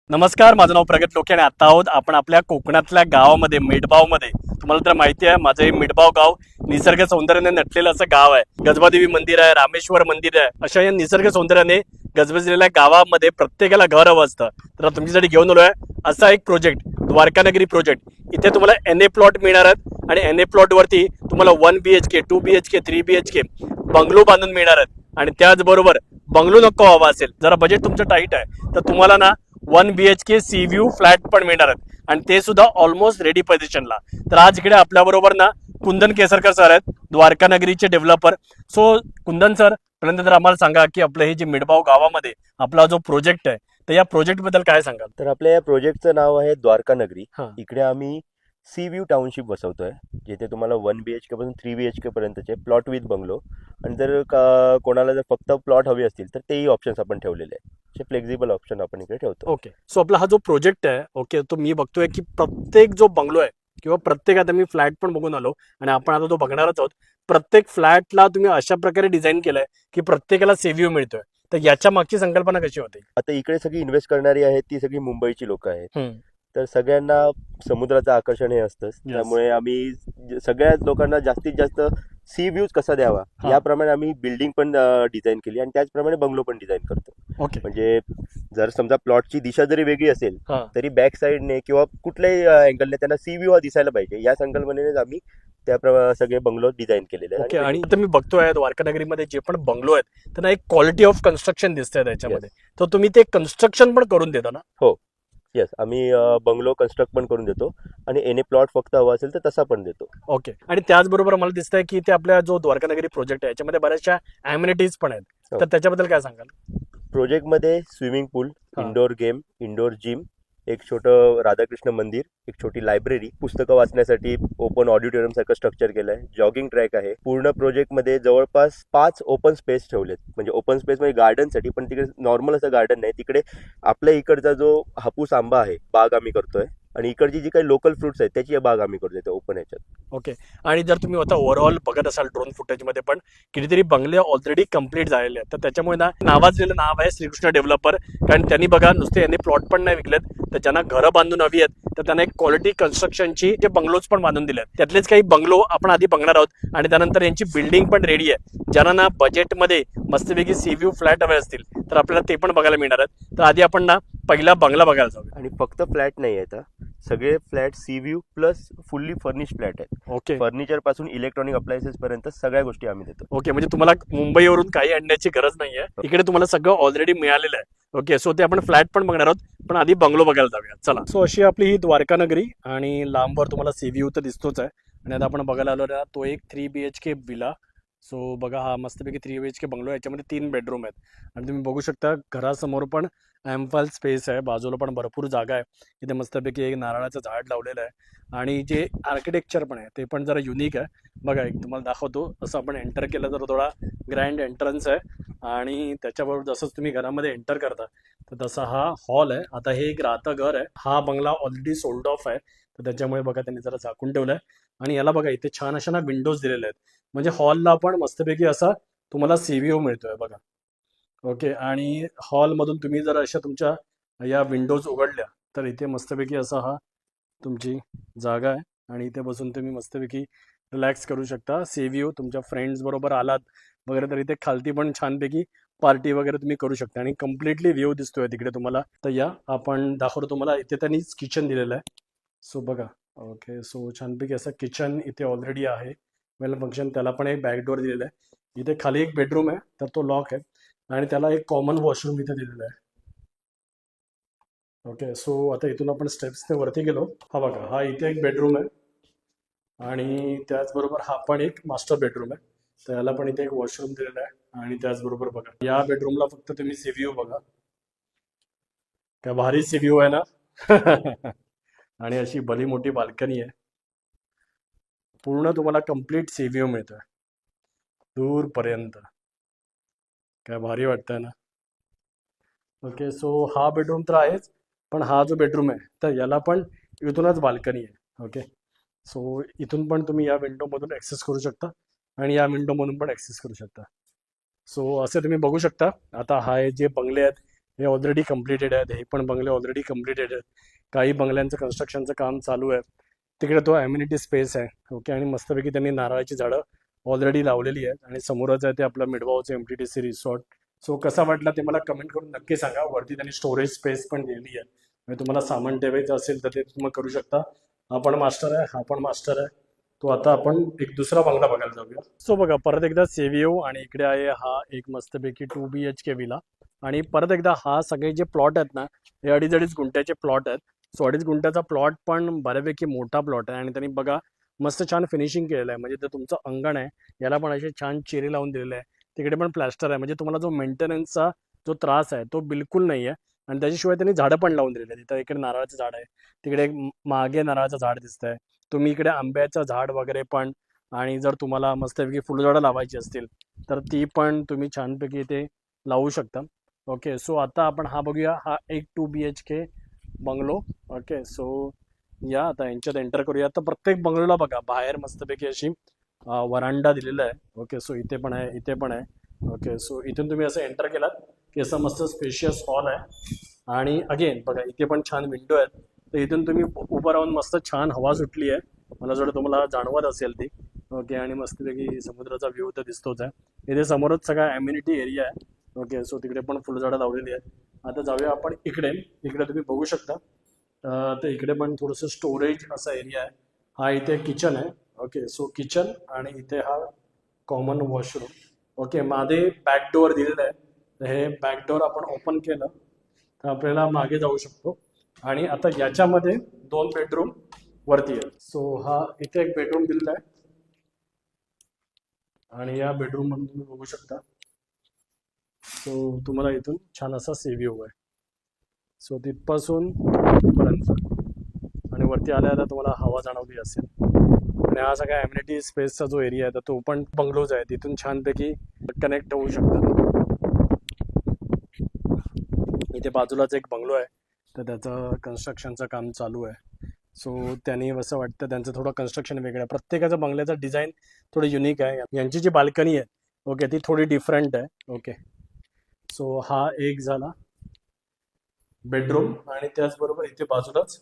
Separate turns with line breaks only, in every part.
नमस्कार, माझं नाव प्रगत लोके आणि आता आहोत आपण आपल्या कोकणातल्या गावामध्ये मेडबावमध्ये. तुम्हाला तर माहिती आहे माझं हे मेडबाव गाव निसर्ग सौंदर्याने नटलेलं असं गाव आहे. गजबादेवी मंदिर आहे, रामेश्वर मंदिर आहे, अशा या निसर्ग सौंदर्याने गजबजलेल्या गावामध्ये प्रत्येकाला घर हवं असतं. तर तुमच्यासाठी घेऊन आलोय असा एक प्रोजेक्ट, द्वारकानगरी प्रोजेक्ट. इथे तुम्हाला NA प्लॉट मिळणार आहेत आणि NA प्लॉट वरती तुम्हाला 1 BHK 2 BHK 3 BHK बंगलो बांधून मिळणार आहेत. आणि त्याचबरोबर बंगलो नको हवा असेल, जरा बजेट तुमचं टाईट आहे, तर तुम्हाला ना 1 BHK सी व्ह्यू फ्लॅट पण मिळणार आहेत आणि ते सुद्धा ऑलमोस्ट रेडी पोझिशनला. तर आज इकडे आपल्याबरोबर ना कुंदन केसरकर सर आहेत, द्वारका नगरीचे डेव्हलपर. सो कुंदन सर, पहिल्यांदा तर आम्हाला सांगा की आपलं हे जे मेडबाव गावामध्ये आपला जो प्रोजेक्ट आहे, तर या प्रोजेक्ट बद्दल काय सांगाल?
तर आपल्या या प्रोजेक्टचं नाव आहे द्वारका नगरी.
हां.
इकडे आम्ही सी व्ह्यू टाउनशिप बसवतोय, जिथे तुम्हाला 1 BHK पासून 3 BHK पर्यंतचे प्लॉट विथ बंगलो. आणि जर कोणाला जर फक्त प्लॉट हवे असतील तर तेही ऑप्शन्स आपण ठेवलेले आहेत. असे फ्लेक्झिबल ऑप्शन आपण इकडे ठेवतो.
ओके, सो आपला हा जो प्रोजेक्ट आहे, ओके, तो मी बघतोय की प्रत्येक जो बंगलो आहे किंवा प्रत्येक, आता मी फ्लॅट पण बघून आलो आणि आपण आता तो बघणारच आहोत. प्रत्येक फ्लॅटला तुम्ही अशा प्रकारे डिझाईन केलंय की प्रत्येकाला सी व्ह्यू मिळतोय. तर याच्या मागची संकल्पना कशी होती?
आता इकडे सगळी इन्व्हेस्ट करणारी आहेत ती सगळी मुंबईची लोक आहेत.
हम्म.
तर सगळ्यांना समुद्राचं आकर्षण हे असतंच. त्यामुळे आम्ही सगळ्या लोकांना जास्तीत जास्त सी व्ह्यूज कसा द्यावा
हा.
याप्रमाणे आम्ही बिल्डिंग पण डिझाईन केली आणि त्याचप्रमाणे बंगलो पण डिझाईन करतो.
ओके.
म्हणजे जर समजा प्लॉटची दिशा जरी वेगळी असेल
हा.
तरी बॅक साईडने किंवा कुठल्याही अँगलने त्यांना सी व्ह्यू हा दिसायला पाहिजे, या संकल्पनेनेच आम्ही त्याप्रमाणे सगळे बंगलो डिझाईन केलेले आहेत.
ओके, आणि आता मी बघतोय द्वारका नगरीमध्ये जे पण बंगलो आहेत त्यांना एक क्वालिटी ऑफ कन्स्ट्रक्शन दिसतंय त्याच्यामध्ये. तर तुम्ही ते कन्स्ट्रक्शन पण करून देता ना?
येस, आम्ही बंगलो कन्स्ट्रक्ट पण करून देतो आणि एने प्लॉट फक्त हवा असेल तर तसा पण देतो.
ओके, आणि त्याचबरोबर मला दिसतंय की ते आपल्या जो द्वारका नगरी प्रोजेक्ट आहे याच्यामध्ये बऱ्याचशा अम्युनिटीज पण आहेत.
हो.
तर त्याच्याबद्दल काय सांगाल?
प्रोजेक्टमध्ये स्विमिंग पूल,
हा.
इंडोर गेम, इंडोर जिम, एक छोटं राधाकृष्ण मंदिर, एक छोटी लायब्ररी, पुस्तकं वाचण्यासाठी ओपन ऑडिटोरियम सारखं स्ट्रक्चर केलंय, जॉगिंग ट्रॅक आहे. पूर्ण प्रोजेक्टमध्ये जवळपास 5 ओपन स्पेस ठेवलेत. म्हणजे ओपन स्पेस म्हणजे गार्डनसाठी, पण तिकडे नॉर्मल असं गार्डन नाही. तिकडे आपल्या इकडचा जो हापूस आंबा आहे बाग आम्ही करतोय आणि इकडची जी काही लोकल फ्रुट्स आहेत त्याची बाग आम्ही करतोय ओपन ह्याच्यात.
ओके, आणि जर तुम्ही आता ओव्हरऑल बघत असाल ड्रोन फुटेजमध्ये पण कितीतरी बंगले ऑलरेडी कम्प्लीट झालेले आहेत. तर त्याच्यामुळे ना नावाजलेलं नाव आहे श्रीकृष्ण डेव्हलपर. कारण त्यांनी बघा नुसते यांनी प्लॉट पण नाही विकलेत, तर ज्यांना घरं बांधून हवी आहेत तर त्यांना एक क्वालिटी कन्स्ट्रक्शनची जे बंगलोज पण बांधून दिले आहेत. त्यातलेच काही बंगलो आपण आधी बघणार आहोत आणि त्यानंतर यांची बिल्डिंग पण रेडी आहे. ज्यांना ना बजेटमध्ये मस्तपैकी सी व्ह्यू फ्लॅट हवे असतील तर आपल्याला ते पण बघायला मिळणार आहेत. तर आधी आपण ना पहिला बंगला बघायला जाऊ.
आणि फक्त फ्लॅट नाही आहेत, सगळे flat sea view plus fully furnish flat आहेत.
ओके.
फर्निचर पासून इलेक्ट्रॉनिक अप्लायन्सेस पर्यंत सगळ्या गोष्टी आम्ही देतो.
ओके, म्हणजे तुम्हाला मुंबईवरून काही आणण्याची गरज नाहीये, इकडे तुम्हाला सगळं ऑलरेडी मिळालेलं आहे. ओके, सो ते आपण फ्लॅट पण बघणार आहोत, पण आधी बंगलो बघायला जाऊया. चला. सो अशी आपली ही द्वारका नगरी आणि लांबवर तुम्हाला सी व्ह्यू तर दिसतोच आहे. आणि आता आपण बघायला आलो ना तो एक 3 BHK विला. सो बघा, हा मस्तपैकी 3 BHK बंगलो, याच्यामध्ये 3 बेडरूम आहेत. आणि तुम्ही बघू शकता घरासमोर पण ॲम्पल स्पेस आहे, बाजूला पण भरपूर जागा आहे. इथे मस्तपैकी एक नारळाचं झाड लावलेलं आहे आणि जे आर्किटेक्चर पण आहे ते पण जरा युनिक आहे. बघा, एक तुम्हाला दाखवतो. असं आपण एंटर केलं तर थोडा ग्रँड एंट्रन्स आहे आणि त्याच्याबरोबर जसंच तुम्ही घरामध्ये एंटर करता तर तसा हा हॉल आहे. आता हे एक राहतं घर आहे. हा बंगला ऑलरेडी सोल्ड ऑफ आहे, तर त्याच्यामुळे बघा त्यांनी जरा झाकून ठेवलं आहे. आणि याला बघा इथे छान अशा ना विंडोज दिलेल्या आहेत, म्हणजे हॉलला पण मस्तपैकी असा तुम्हाला सी व्ह्यू मिळतोय बघा. ओके, आणि हॉलमधून तुम्ही जर अशा तुमच्या या विंडोज उघडल्या तर इथे मस्तपैकी असा हा तुमची जागा आहे आणि इथे बसून तुम्ही मस्तपैकी रिलॅक्स करू शकता. सी व्ह्यू, तुमच्या फ्रेंड्स बरोबर आलात वगैरे तर इथे खालती पण छानपैकी पार्टी वगैरे तुम्ही करू शकता आणि कम्प्लिटली व्ह्यू दिसतोय तिकडे तुम्हाला. तर या आपण दाखवतो तुम्हाला. इथे त्यांनीच किचन दिलेलं आहे. सो बघा. ओके, सो छानपैकी असं किचन इथे ऑलरेडी आहे, वेल फंक्शन. त्याला पण एक बॅक डोअर दिलेला आहे. इथे खाली एक बेडरूम आहे तर तो लॉक आहे आणि त्याला एक कॉमन वॉशरूम इथे दिलेला आहे. ओके, सो आता इथून आपण स्टेप्सने वरती गेलो. हा बघा, हा इथे एक बेडरूम आहे आणि त्याचबरोबर हा पण एक मास्टर बेडरूम आहे. तर याला पण इथे एक वॉशरूम दिलेला आहे आणि त्याचबरोबर बघा या बेडरूमला फक्त तुम्ही सी व्ह्यू बघा, काय भारी सी व्ह्यू आहे ना. आणि अशी भली मोठी बाल्कनी आहे. पूर्ण तुम्हाला कम्प्लीट सी व्ह्यू मिळतोय दूरपर्यंत. काय भारी वाटतंय ना. ओके, सो हा बेडरूम तर आहेच, पण हा जो बेडरूम आहे तर याला पण इथूनच बाल्कनी आहे. ओके, सो इथून पण तुम्ही या विंडोमधून ॲक्सेस करू शकता आणि या विंडोमधून पण ॲक्सेस करू शकता. सो असे तुम्ही बघू शकता. आता हा जे बंगले आहेत हे ऑलरेडी कम्प्लिटेड आहेत, हे पण बंगले ऑलरेडी कम्प्लिटेड आहेत. काही बंगल्यांचं कन्स्ट्रक्शनचं काम चालू आहे. तिकडे तो ॲम्युनिटी स्पेस आहे. ओके, आणि मस्तपैकी त्यांनी नारळाची झाडं ऑलरेडी लावलेली आहेत. आणि समोरच आहे ते आपलं मिडवाऊचं MTDC रिसॉर्ट. सो कसा वाटला ते मला कमेंट करून नक्की सांगा. वरती त्यांनी स्टोरेज स्पेस पण दिलेली आहे, म्हणजे तुम्हाला सामान ठेवायचं असेल तर ते तुम्ही करू शकता. हा पण मास्टर आहे, हा पण मास्टर आहे. तो आता आपण एक दुसरा बंगला बघायला जाऊया. सो बघा, परत एकदा सेव्हिओ आणि इकडे आहे हा एक मस्तपैकी 2 BHK विला. आणि परत एकदा हा सगळे जे प्लॉट आहेत ना, हे 2.5 गुंठ्याचे प्लॉट आहेत. सो 2.5 गुंठ्याचा प्लॉट पण बऱ्यापैकी मोठा प्लॉट आहे. आणि त्यांनी बघा मस्त छान फिनिशिंग केलेलं आहे. म्हणजे ते तुमचं अंगण आहे, याला पण असे छान चिरे लावून दिलेले आहे. तिकडे पण प्लॅस्टर आहे, म्हणजे तुम्हाला जो मेंटेनन्सचा जो त्रास आहे तो बिलकुल नाही आहे. आणि त्याच्याशिवाय त्यांनी झाडं पण लावून दिलेली आहेत. तिथं इकडे नारळाचं झाड आहे, तिकडे एक मागे नारळाचं झाड दिसतंय. तुम्ही इकडे आंब्याचं झाड वगैरे पण, आणि जर तुम्हाला मस्तपैकी फुलझाडं लावायची असतील तर ती पण तुम्ही छानपैकी इथे लावू शकता. ओके, सो आता आपण हा बघूया, हा एक 2 BHK बंगलो. ओके, सो या आता यांच्यात एंटर करूया. तर प्रत्येक बंगलोला बघा बाहेर मस्तपैकी अशी वरांडा दिलेला आहे. ओके, सो इथे पण आहे, इथे पण आहे. ओके, सो इथून तुम्ही असं एंटर केलात की असं मस्त स्पेशियस हॉल आहे. आणि अगेन बघा इथे पण छान विंडो आहेत. तर इथून तुम्ही उभं राहून मस्त छान हवा सुटली आहे, मला जर तुम्हाला जाणवत असेल ती. ओके, आणि मस्तपैकी समुद्राचा व्ह्यू तर दिसतोच आहे. इथे समोरच सगळा ॲम्युनिटी एरिया आहे. ओके, सो तिकडे पण फुलझाडं लावलेली आहेत. आता जाऊया आपण इकडे. इकडे तुम्ही बघू शकता, तर इकडे पण थोडंसं स्टोरेज असा एरिया आहे. हा इथे किचन आहे. ओके, सो किचन आणि इथे हा कॉमन वॉशरूम. ओके, मागे बॅक डोअर दिलेलं आहे. तर हे बॅक डोअर आपण ओपन केलं तर आपल्याला मागे जाऊ शकतो. आणि आता याच्यामध्ये 2 बेडरूम वरती आहेत. सो हा इथे एक बेडरूम दिलेला आहे, आणि या बेडरूम मध्ये तुम्ही बघू शकता. सो तुम्हाला इथून छान असा व्ह्यू आहे. सो तिथपासून पर्यंत, आणि वरती आल्या आल्या तुम्हाला हवा जाणवली असेल. आणि हा सगळा ॲम्युनिटी स्पेसचा जो एरिया आहे तर तो पण बंगलोज आहे, तिथून छानपैकी कनेक्ट होऊ शकतात. इथे बाजूलाच एक बंगलो आहे, तर त्याचं कन्स्ट्रक्शनचं काम चालू आहे. सो त्यांनी असं वाटतं त्यांचं थोडं कन्स्ट्रक्शन वेगळं आहे. प्रत्येकाचं बंगल्याचं डिझाईन थोडं युनिक आहे. यांची जी बाल्कनी आहे ओके ती थोडी डिफरंट आहे. ओके, सो हा एक झाला बेडरूम, आणि त्याचबरोबर इथे बाजूलाच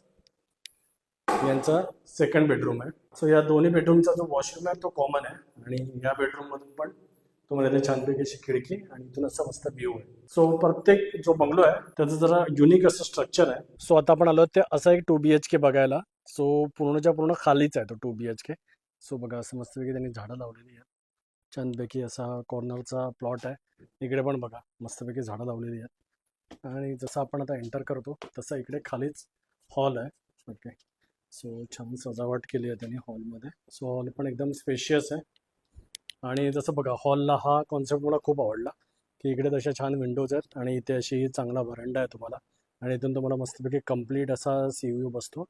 यांचा सेकंड बेडरूम आहे. सो या दोन्ही बेडरूमचा जो वॉशरूम आहे तो कॉमन आहे, आणि या बेडरूममधून पण तुम्हाला इथे छानपैकी अशी खिडकी आणि इथून असं मस्त व्ह्यू आहे. सो प्रत्येक जो बंगलो आहे त्याचं जरा युनिक असं स्ट्रक्चर आहे. सो आता आपण आलो ते असा एक 2 BHK बघायला. सो पूर्णच्या पूर्ण खालीच आहे तो 2 BHK. सो बघा असं मस्तपैकी त्यांनी झाडं लावलेली आहेत. छानपैकी असा कॉर्नरचा प्लॉट आहे. इकडे पण बघा मस्तपैकी झाडं लावलेली आहेत. आणि जसं आपण आता एंटर करतो तसं इकडे खालीच हॉल आहे. ओके, सो छान सजावट केली आहे त्यांनी हॉलमध्ये. सो हॉल पण एकदम स्पेशियस आहे. आणि जसं बघा हॉलला हा कॉन्सेप्ट मला खूप आवडला, की इकडे तशा छान विंडोज आहेत आणि इथे अशी चांगला व्हरांडा आहे तुम्हाला. आणि इथून तुम्हाला मस्तपैकी कंप्लीट असा व्ह्यू बसतो.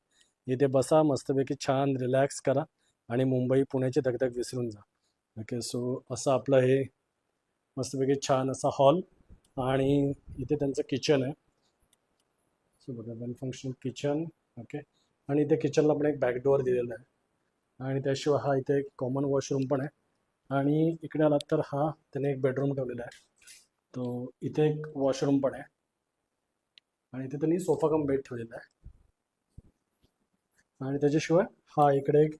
इथे बसा मस्तपैकी छान रिलॅक्स करा आणि मुंबई पुण्याची दगदग विसरून जा. ओके, सो असं आपलं हे मस्तपैकी छान असा हॉल. आणि इथे त्यांचं किचन आहे. सो बघा वेल फंक्शनल किचन. ओके, आणि इथे किचनला पण एक बॅक डोअर दिलेला आहे. आणि त्याशिवाय हा इथे एक कॉमन वॉशरूम पण आहे. आणि इकडे आलात तर हा त्याने एक बेडरूम ठेवलेला आहे, तो इथे एक वॉशरूम पण आहे. आणि इथे त्यांनी सोफा कम बेड ठेवलेला आहे. आणि त्याच्याशिवाय हा इकडे एक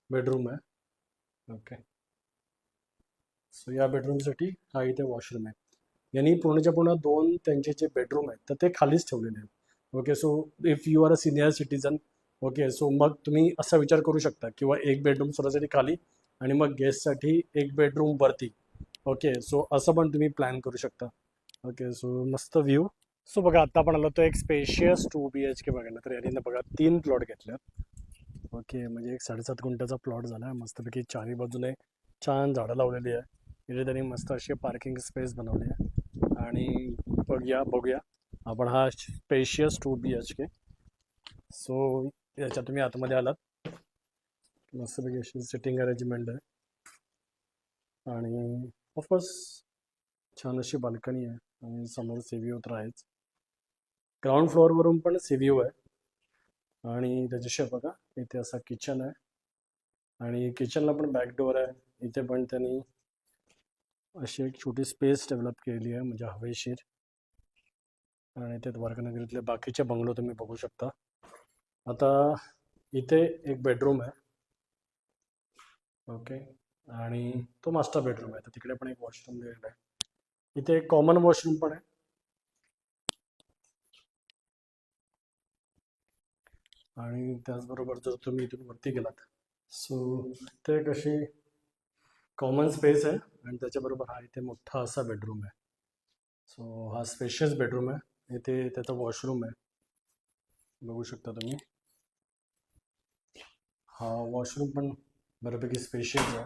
बेडरूम आहे. ओके, सो या बेडरूमसाठी हा इथे वॉशरूम आहे. यांनी पूर्णच्या पूर्ण 2 त्यांचे जे बेडरूम आहेत तर ते खालीच ठेवलेले आहेत. Okay, so if you are a senior citizen, okay, so मग तुम्ही असा विचार करू शकता किंवा एक बेडरूम स्वतःसाठी खाली आणि मग गेस्टसाठी एक बेडरूम वरती. ओके, सो असं पण तुम्ही प्लॅन करू शकता. ओके, सो मस्त व्ह्यू. सो बघा आता आपण आलो तो एक स्पेशियस 2 BHK बघायला. तर यांनी बघा 3 प्लॉट घेतल्यात. ओके, म्हणजे एक 7.5 गुंठ्याचा प्लॉट झाला आहे. मस्तपैकी चारी बाजूने छान झाडं लावलेली आहे. इथे त्यांनी मस्त अशी पार्किंग स्पेस बनवली आहे. आणि बघूया आपण हा स्पेशियस 2 BHK. सो याच्यात तुम्ही आतमध्ये आलात मस्तपैकी अशी सिटिंग अरेंजमेंट आहे. आणि ऑफकोर्स छान अशी बाल्कनी आहे आणि समोर व्ह्यू तर आहेच. ग्राउंड फ्लोअरवरून पण व्ह्यू आहे. आणि त्याच्याशिवाय बघा इथे असा किचन आहे, आणि किचनला पण बॅक डोअर आहे. इथे पण त्यांनी अशी एक छोटी स्पेस डेव्हलप केलेली आहे म्हणजे हवेशीर. आणि ते द्वारकानगरीतले बाकीचे बंगलो तुम्ही बघू शकता. आता इथे एक बेडरूम आहे. ओके. आणि तो मास्टर बेडरूम आहे. तर तिकडे पण एक वॉशरूम दिलेला आहे. इथे एक कॉमन वॉशरूम पण आहे. आणि त्याचबरोबर जर तुम्ही इथून वरती गेलात सो ते कशी कॉमन स्पेस आहे आणि त्याच्याबरोबर हा इथे मोठा असा बेडरूम आहे. सो हा स्पेशियस बेडरूम आहे. इथे त्याचा वॉशरूम आहे, बघू शकता तुम्ही. हा वॉशरूम पण बऱ्यापैकी स्पेशियस आहे.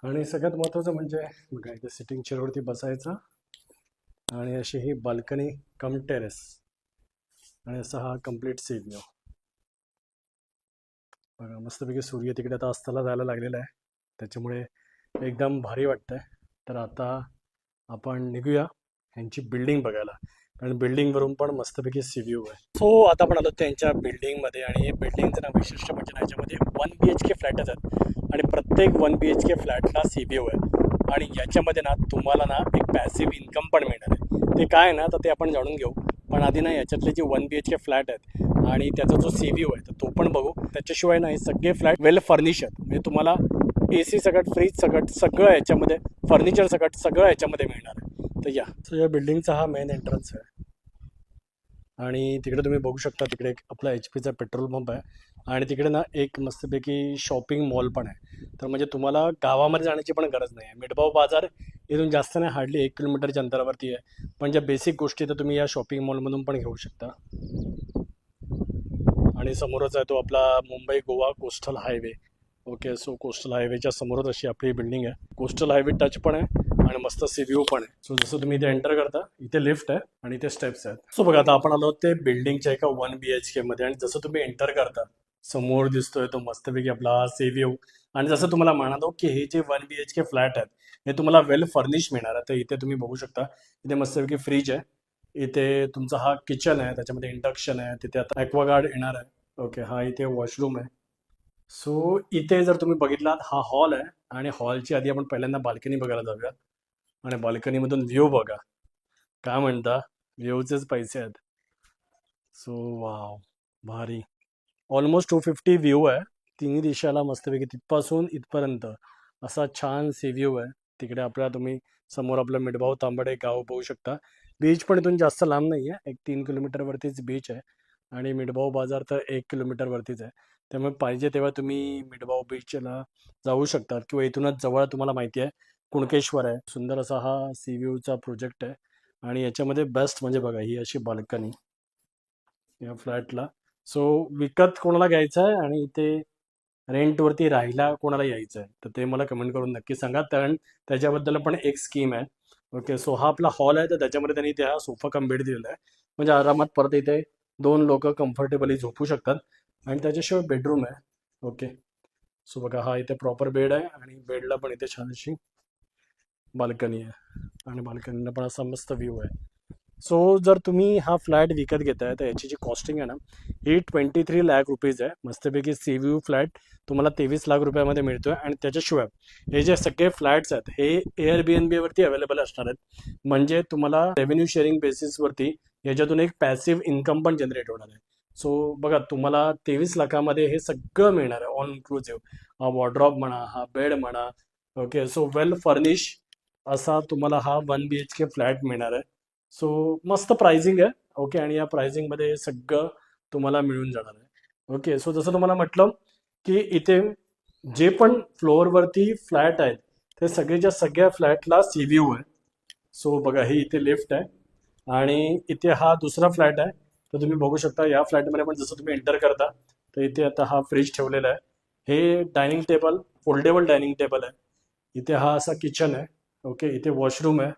आणि सगळ्यात महत्त्वाचं म्हणजे बघा इथे सिटिंग चेअरवरती बसायचं आणि अशी ही बाल्कनी कम टेरेस आणि असा हा कम्प्लीट सी व्ह्यू. बघा मस्तपैकी सूर्य तिकडे आता अस्ताला जायला लागलेला आहे, त्याच्यामुळे एकदम भारी वाटतंय. तर आता आपण निघूया ह्यांची बिल्डिंग बघायला, कारण बिल्डिंगवरून पण मस्तपैकी सी व्ह्यू आहे. सो आता आपण आलो त्यांच्या बिल्डिंगमध्ये आणि हे बिल्डिंगचं ना वैशिष्ट्य म्हणजे ना याच्यामध्ये 1 BHK फ्लॅटच आहेत आणि प्रत्येक 1 BHK फ्लॅटला सी व्ह्यू आहे. आणि याच्यामध्ये ना तुम्हाला ना एक पॅसिव्ह इन्कम पण मिळणार आहे. ते काय आहे ना तर ते आपण जाणून घेऊ. पण आधी ना याच्यातले जे 1 BHK फ्लॅट आहेत आणि त्याचा जो सी व्ह्यू आहे तर तो पण बघू. त्याच्याशिवाय ना हे सगळे फ्लॅट वेल फर्निश आहेत, म्हणजे तुम्हाला AC सकट, फ्रीज सकट सगळं याच्यामध्ये, फर्निचर सकट सगळं याच्यामध्ये मिळणार आहे. तर या बिल्डिंगचा हा मेन एंट्रन्स आहे. आणि तिकडे तुम्ही बघू शकता तिकडे एक आपला HP चा पेट्रोल पंप आहे आणि तिकडे ना एक मस्तपैकी शॉपिंग मॉल पण आहे. तर म्हणजे तुम्हाला गावामध्ये जाण्याची पण गरज नाही आहे. मिठबाव बाजार इथून जास्त नाही, हार्डली 1 किलोमीटरच्या अंतरावरती आहे. पण ज्या बेसिक गोष्टी तर तुम्ही या शॉपिंग मॉलमधून पण घेऊ शकता. आणि समोरच आहे तो आपला Mumbai Goa coastal highway. Okay. So coastal हायवेच्या समोरच अशी आपली बिल्डिंग आहे. कोस्टल हायवे टच पण आहे आणि मस्त सी व्ह्यू पण आहे. सो जसं तुम्ही इथे एंटर करता इथे लिफ्ट आहे आणि इथे स्टेप्स आहेत. सो बघा आता आपण आलो ते बिल्डिंगच्या एका 1 BHK मध्ये आणि जसं तुम्ही एंटर करता समोर दिसतोय तो मस्तपैकी आपला सी व्ह्यू. आणि जसं तुम्हाला म्हणालो की हे जे 1 BHK फ्लॅट आहेत हे तुम्हाला वेल फर्निश मिळणार आहे. तर इथे तुम्ही बघू शकता इथे मस्तपैकी फ्रीज आहे, इथे तुमचा हा किचन आहे, त्याच्यामध्ये इंडक्शन आहे, तिथे आता ॲक्वागार्ड येणार आहे. ओके. हा इथे वॉशरूम आहे. सो इथे जर तुम्ही बघितलात हा हॉल आहे आणि हॉलची आधी आपण पहिल्यांदा बाल्कनी बघायला जाऊयात. आणि बाल्कनीमधून व्ह्यू बघा, काय म्हणता, व्ह्यूचेच पैसे आहेत. सो वाव, भारी. ऑलमोस्ट 250 व्ह्यू आहे तिन्ही दिशाला मस्तपैकी, तिथपासून इथपर्यंत असा छान सी व्ह्यू आहे. तिकडे आपल्याला तुम्ही समोर आपलं मिठभाऊ तांबडे गाव बघू शकता. बीच पण इथून जास्त लांब नाही आहे, एक 3 किलोमीटरवरतीच बीच आहे आणि मिठभाऊ बाजार तर 1 किलोमीटरवरतीच आहे. त्यामुळे पाहिजे तेव्हा तुम्ही मिठभाऊ बीचला जाऊ शकतात किंवा इथूनच जवळ तुम्हाला माहिती आहे कुणकेश्वर आहे. सुंदर असा हा सी व्ह्यूचा प्रोजेक्ट आहे आणि याच्यामध्ये बेस्ट म्हणजे बघा ही अशी बाल्कनी या फ्लॅटला. सो विकत कोणाला घ्यायचं आहे आणि इथे रेंटवरती राहायला कोणाला यायचं आहे तर ते मला कमेंट करून नक्की सांगा, कारण त्याच्याबद्दल पण एक स्कीम आहे. ओके. सो हा आपला हॉल आहे तर त्याच्यामध्ये त्यांनी त्या सोफा कम बेड दिलेला आहे, म्हणजे आरामात परत इथे 2 लोक कम्फर्टेबली झोपू शकतात. आणि त्याच्याशिवाय बेडरूम आहे. ओके. सो बघा हा इथे प्रॉपर बेड आहे आणि बेडला पण इथे छान अशी बाल्कनी आहे आणि बाल्कनीला पण असा मस्त व्ह्यू आहे. सो जर तुम्ही हा फ्लॅट विकत घेताय तर याची जी कॉस्टिंग आहे ना ही 23 लाख रुपीज आहे. मस्तपैकी सी व्ह्यू फ्लॅट तुम्हाला 23 लाख रुपयामध्ये मिळतोय. आणि त्याच्याशिवाय हे जे सगळे फ्लॅट्स आहेत हे Airbnb वरती अवेलेबल असणार आहेत, म्हणजे तुम्हाला रेव्हेन्यू शेअरिंग बेसिसवरती याच्यातून एक पॅसिव्ह इन्कम पण जनरेट होणार आहे. सो बघा तुम्हाला 23 लाखामध्ये हे सगळं मिळणार आहे ऑल इन्क्लुझिव्ह. हा वॉर्ड्रॉप म्हणा, हा बेड म्हणा. ओके. सो वेल फर्निश असा तुम्हाला हा 1 BHK फ्लॅट मिळणार आहे. सो मस्त प्राइसिंग आहे. ओके. आणि या प्राइसिंगमध्ये सगळं तुम्हाला मिळून जाणार आहे. ओके. सो जसं तुम्हाला म्हटलं की इथे जे पण फ्लोअरवरती फ्लॅट आहेत ते सगळेच्या सगळ्या फ्लॅटला सी व्ह्यू आहे. सो बघा ही इथे लिफ्ट आहे आणि इथे हा दुसरा फ्लॅट आहे. तर तुम्ही बघू शकता या फ्लॅटमध्ये पण जसं तुम्ही एंटर करता तर इथे आता हा फ्रीज ठेवलेला आहे. हे dining table, foldable dining table आहे. इथे हा असा किचन आहे. ओके. इथे वॉशरूम आहे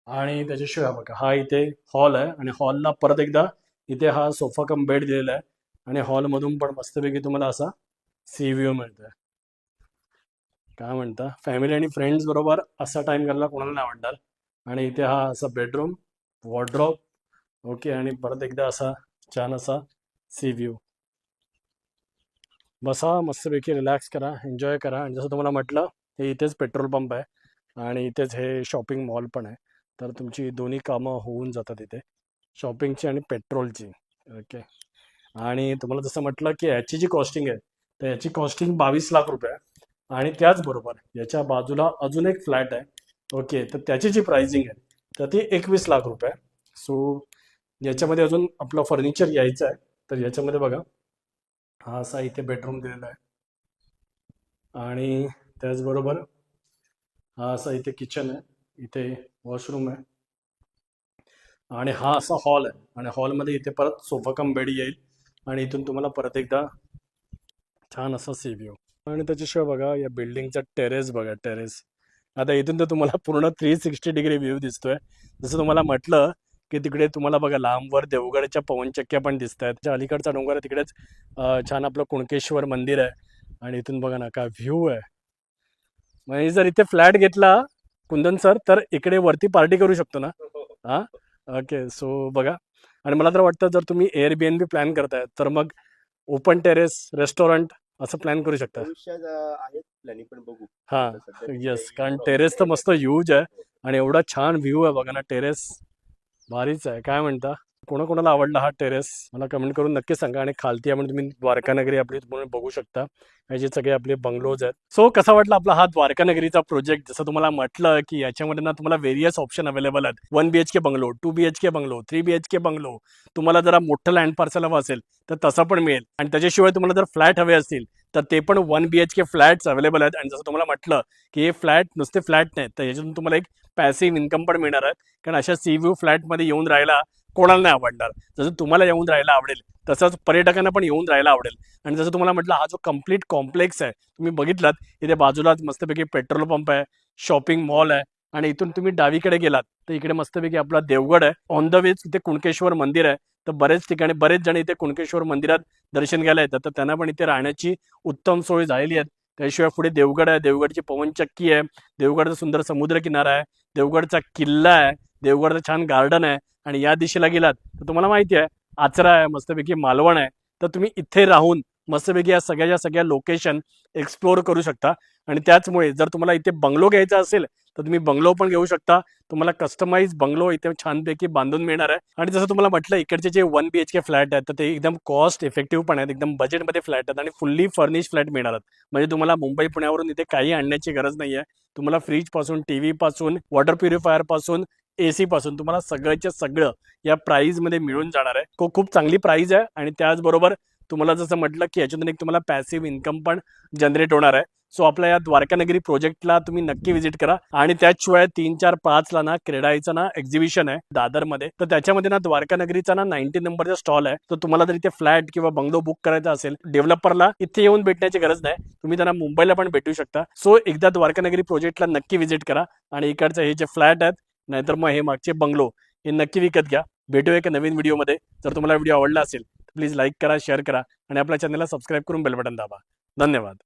आणि त्याच्याशिवाय बघा हा इथे हॉल आहे आणि हॉलला परत एकदा इथे हा सोफा कम बेड दिलेला आहे आणि हॉलमधून पण मस्तपैकी तुम्हाला असा सी व्ह्यू मिळतोय. काय म्हणता, फॅमिली आणि फ्रेंड्स बरोबर असा टाइम घालला कोणाला नाही आवडणार. आणि इथे हा असा बेडरूम, वॉर्ड्रॉप. ओके. आणि परत एकदा असा छान असा सी व्ह्यू. बसा मस्तपैकी, रिलॅक्स करा, एन्जॉय करा. आणि जसं तुम्हाला म्हटलं हे इथेच पेट्रोल पंप आहे आणि इथेच हे शॉपिंग मॉल पण आहे. तर तुमची दोन्ही कामं होऊन जातात इथे, शॉपिंगची आणि पेट्रोलची. ओके. आणि तुम्हाला जसं म्हटलं की याची जी कॉस्टिंग आहे, तर याची कॉस्टिंग 22 लाख रुपये आहे. आणि त्याचबरोबर याच्या बाजूला अजून एक फ्लॅट आहे. ओके, तर त्याची जी प्राइसिंग आहे तर ती 21 लाख रुपये आहे. सो याच्यामध्ये अजून आपलं फर्निचर यायचं आहे. तर याच्यामध्ये बघा, हा असा इथे बेडरूम दिलेला आहे आणि त्याचबरोबर हा असा इथे किचन आहे, इथे वॉशरूम आहे आणि हा असा हॉल आहे. आणि हॉलमध्ये इथे परत सोफा कम बेड येईल आणि इथून तुम्हाला परत एकदा छान असा सी व्ह्यू. आणि त्याच्याशिवाय बघा या बिल्डिंगचा टेरेस बघा, टेरेस. आता इथून तर तुम्हाला पूर्ण 360 डिग्री व्ह्यू दिसतोय. जसं तुम्हाला म्हटलं की तिकडे तुम्हाला बघा लांबवर देवगडच्या पवनचक्क्या पण दिसत आहेत. त्या अलीकडचा डोंगर आहे तिकडेच छान आपलं कुणकेश्वर मंदिर आहे. आणि इथून बघा ना काय व्ह्यू आहे. म्हणजे जर इथे फ्लॅट घेतला कुंदन सर तर इकडे वरती पार्टी करू शकतो ना. हा, ओके. सो बघा, आणि मला तर वाटतं जर तुम्ही एअरबीएनबी प्लॅन करताय तर मग ओपन टेरेस रेस्टॉरंट असं प्लॅन करू शकता.
भविष्यात आहेत प्लॅनिंग, पण बघू.
हा,
आता सध्या तरी
येस,
काही
कारण
problem
टेरेस तर
नाहीये.
मस्त ह्यूज आहे आणि एवढा छान व्ह्यू आहे बघा ना. टेरेस भारीच आहे. काय म्हणता, कोणाकोणाला आवडला हा टेरेस मला कमेंट करून नक्की सांगा. आणि खालती आपण तुम्ही द्वारका नगरी आपली तुम्ही बघू शकता. हे जे सगळे आपले बंगलोज आहेत. सो कसा वाटला आपला हा द्वारका नगरीचा प्रोजेक्ट. जसं तुम्हाला म्हटलं की याच्यामध्ये ना तुम्हाला व्हेरियस ऑप्शन अवेलेबल आहेत. 1 BHK bungalow, 2 BHK bungalow, 3 BHK bungalow. तुम्हाला जरा मोठं लँड पार्सल हवं असेल तर तसं पण मिळेल. आणि त्याच्याशिवाय तुम्हाला जर फ्लॅट हवे असतील तर ते पण 1 BHK फ्लॅट्स अवेलेबल आहेत. आणि जसं तुम्हाला म्हटलं की हे फ्लॅट नुसते फ्लॅट नाहीत, तर याच्यातून तुम्हाला एक पॅसिव्ह इन्कम पण मिळणार आहे. कारण अशा सी व्ह्यू फ्लॅटमध्ये येऊन राहायला कोणाला नाही आवडणार. जसं तुम्हाला येऊन राहायला आवडेल तसंच पर्यटकांना पण येऊन राहायला आवडेल. आणि जसं तुम्हाला म्हटलं हा जो कम्प्लीट कॉम्प्लेक्स आहे तुम्ही बघितलात, इथे बाजूलाच मस्तपैकी पेट्रोल पंप आहे, शॉपिंग मॉल आहे. आणि इथून तुम्ही डावीकडे गेलात तर इकडे मस्तपैकी आपला देवगड आहे. ऑन द वेच इथे कुणकेश्वर मंदिर आहे. तर बरेच ठिकाणी बरेच जण इथे कुणकेश्वर मंदिरात दर्शन घ्यायला येतात, तर त्यांना पण इथे राहण्याची उत्तम सोय झालेली आहे. त्याशिवाय पुढे देवगड आहे, देवगडची पवनचक्की आहे, देवगडचा सुंदर समुद्र किनारा आहे, देवगडचा किल्ला आहे, देवगडचं छान गार्डन आहे. आणि या दिशेला गेलात तर तुम्हाला माहिती आहे आचरा आहे, मस्तपैकी मालवण आहे. तर तुम्ही इथे राहून मस्तपैकी या सगळ्या लोकेशन एक्सप्लोअर करू शकता. आणि त्याचमुळे जर तुम्हाला इथे बंगलो घ्यायचा असेल तर तुम्ही बंगलो पण घेऊ शकता. तुम्हाला कस्टमाइज बंगलो इथे छानपैकी बांधून मिळणार आहे. आणि जसं तुम्हाला म्हटलं इकडचे जे 1 BHK फ्लॅट आहेत तर ते एकदम कॉस्ट इफेक्टिव्ह पण आहेत, एकदम बजेटमध्ये फ्लॅट आहेत आणि फुल्ली फर्निश फ्लॅट मिळणार आहेत. म्हणजे तुम्हाला मुंबई पुण्यावरून इथे काही आणण्याची गरज नाही आहे. तुम्हाला फ्रीज पासून, टीव्ही पासून, वॉटर प्युरिफायर पासून, AC पासून तुम्हाला सगळ्याच्या सगळं या प्राईजमध्ये मिळून जाणार आहे. खूप चांगली प्राईज आहे. आणि त्याचबरोबर तुम्हाला जसं म्हटलं की याच्यातून एक तुम्हाला पॅसिव्ह इन्कम पण जनरेट होणार आहे. सो आपल्या या द्वारका नगरी प्रोजेक्टला तुम्ही नक्की व्हिजिट करा. आणि त्याशिवाय 3, 4, 5 ला ना क्रेडाईचं ना एक्झिबिशन आहे दादरमध्ये, तर त्याच्यामध्ये ना द्वारका नगरीचा ना 19 नंबरचा स्टॉल आहे. तर तुम्हाला जर इथे फ्लॅट किंवा बंगलो बुक करायचा असेल डेव्हलपरला इथे येऊन भेटण्याची गरज नाही, तुम्ही त्यांना मुंबईला पण भेटू शकता. सो एकदा द्वारका नगरी प्रोजेक्टला नक्की व्हिजिट करा. आणि इकडचे हे जे फ्लॅट आहेत नाहीतर मग हे मागचे बंगलो हे नक्की विकत घ्या. भेटूया एका नवीन व्हिडिओमध्ये. जर तुम्हाला व्हिडिओ आवडला असेल प्लीज लाईक करा, शेअर करा आणि आपल्या चॅनलला सबस्क्राईब करून बेल बटन दाबा. धन्यवाद.